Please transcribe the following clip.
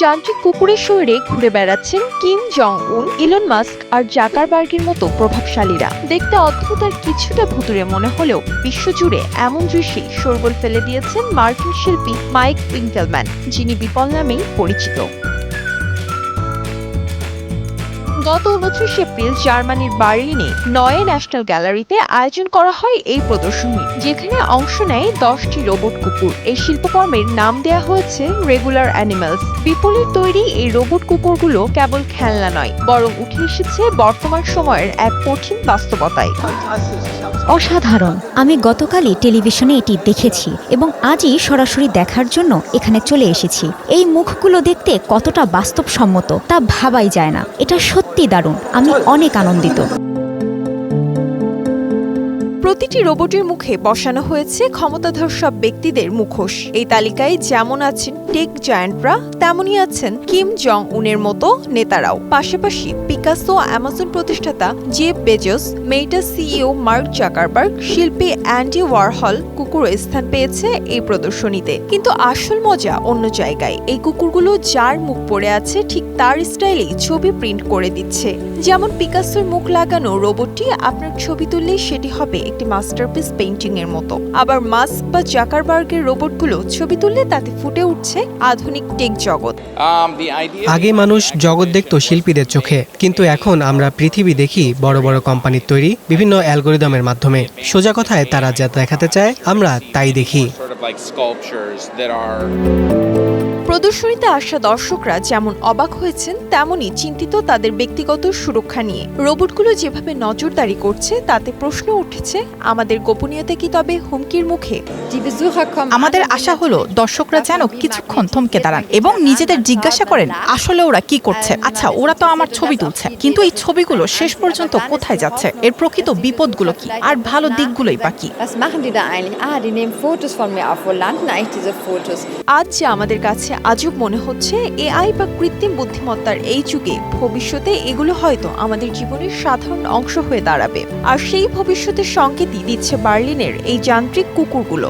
যান্ত্রিক কুকুরের শরীরে ঘুরে বেড়াচ্ছেন কিম জং উন, ইলন মাস্ক আর জাকারবার্গের মতো প্রভাবশালীরা। দেখতে অদ্ভুত আর কিছুটা ভুতুড়ে মনে হলেও বিশ্বজুড়ে এমন দৃশ্যেই শোরগোল ফেলে দিয়েছেন মার্কিন শিল্পী মাইক উইঙ্কেলম্যান, যিনি বিপল নামেই পরিচিত। গত 29 এপ্রিল জার্মানির বার্লিনে নয়ে ন্যাশনাল গ্যালারিতে আয়োজন করা হয় এই প্রদর্শনী, যেখানে অংশ নেয় 10টি রোবট কুকুর। এই শিল্পকর্মের নাম দেয়া হয়েছে রেগুলার অ্যানিমালস। বিপলের তৈরি এই রোবট কুকুরগুলো কেবল খেলনা নয়, বরং উঠে এসেছে বর্তমান সময়ের এক কঠিন বাস্তবতায়। অসাধারণ। আমি গতকালই টেলিভিশনে এটি দেখেছি এবং আজই সরাসরি দেখার জন্য এখানে চলে এসেছি। এই মুখগুলো দেখতে কতটা বাস্তবসম্মত তা ভাবাই যায় না। এটা সত্যি দারুণ। আমি অনেক আনন্দিত। প্রতিটি রোবটের মুখে বসানো হয়েছে ক্ষমতাধর সব ব্যক্তিদের মুখোশ। এই তালিকায় যেমন আছেন টেক জায়ান্টরা, তেমনই আছেন কিম জং উনের মতো নেতারাও। পাশাপাশি পিকাসো, অ্যামাজন প্রতিষ্ঠাতা জেফ বেজোস, মেটা সিইও মার্ক জাকারবার্গ, শিল্পী অ্যান্ডি ওয়ারহল কুকুরও স্থান পেয়েছে এই প্রদর্শনীতে। কিন্তু আসল মজা অন্য জায়গায়। এই কুকুরগুলো যার মুখ পড়ে আছে ঠিক তার স্টাইলেই ছবি প্রিন্ট করে দিচ্ছে। যেমন পিকাসোর মুখ লাগানো রোবটটি আপনার ছবি তুললেই সেটি হবে একটি মাস্টারপিস পেইন্টিং এর মতো। আবার মাস্ক বা জাকারবার্গের রোবটগুলো ছবি তুললে তাতে ফুটে উঠছে আধুনিক টেক জগৎ। আগে মানুষ জগৎ দেখত শিল্পীদের চোখে, কিন্তু এখন আমরা পৃথিবী দেখি বড় বড় কোম্পানির তৈরি বিভিন্ন অ্যালগোরিদমের মাধ্যমে। সোজা কথায় তারা যা দেখাতে চায় আমরা তাই দেখি। প্রদর্শনীতে আসা দর্শকরা যেমন অবাক হয়েছেন, তেমনই চিন্তিত তাদের ব্যক্তিগত সুরক্ষা নিয়ে। রোবটগুলো যেভাবে নজরদারি করছে তাতে প্রশ্ন উঠেছে, আমাদের গোপনীয়তা কি তবে হুমকির মুখে? আমাদের আশা হলো দর্শকরা যেন কিছুক্ষণ থমকে দাঁড়ান এবং নিজেদের জিজ্ঞাসা করেন আসলে ওরা কি করছে। আচ্ছা, ওরা তো আমার ছবি তুলছে, কিন্তু এই ছবিগুলো শেষ পর্যন্ত কোথায় যাচ্ছে? এর প্রকৃত বিপদগুলো কি আর ভালো দিকগুলোই বা কি? আজ যে আমাদের কাছে আজব মনে হচ্ছে, এআই বা কৃত্রিম বুদ্ধিমত্তার এই যুগে ভবিষ্যতে এগুলো হয়তো আমাদের জীবনের সাধারণ অংশ হয়ে দাঁড়াবে। আর সেই ভবিষ্যতের সংকেতই দিচ্ছে বার্লিনের এই যান্ত্রিক কুকুরগুলো।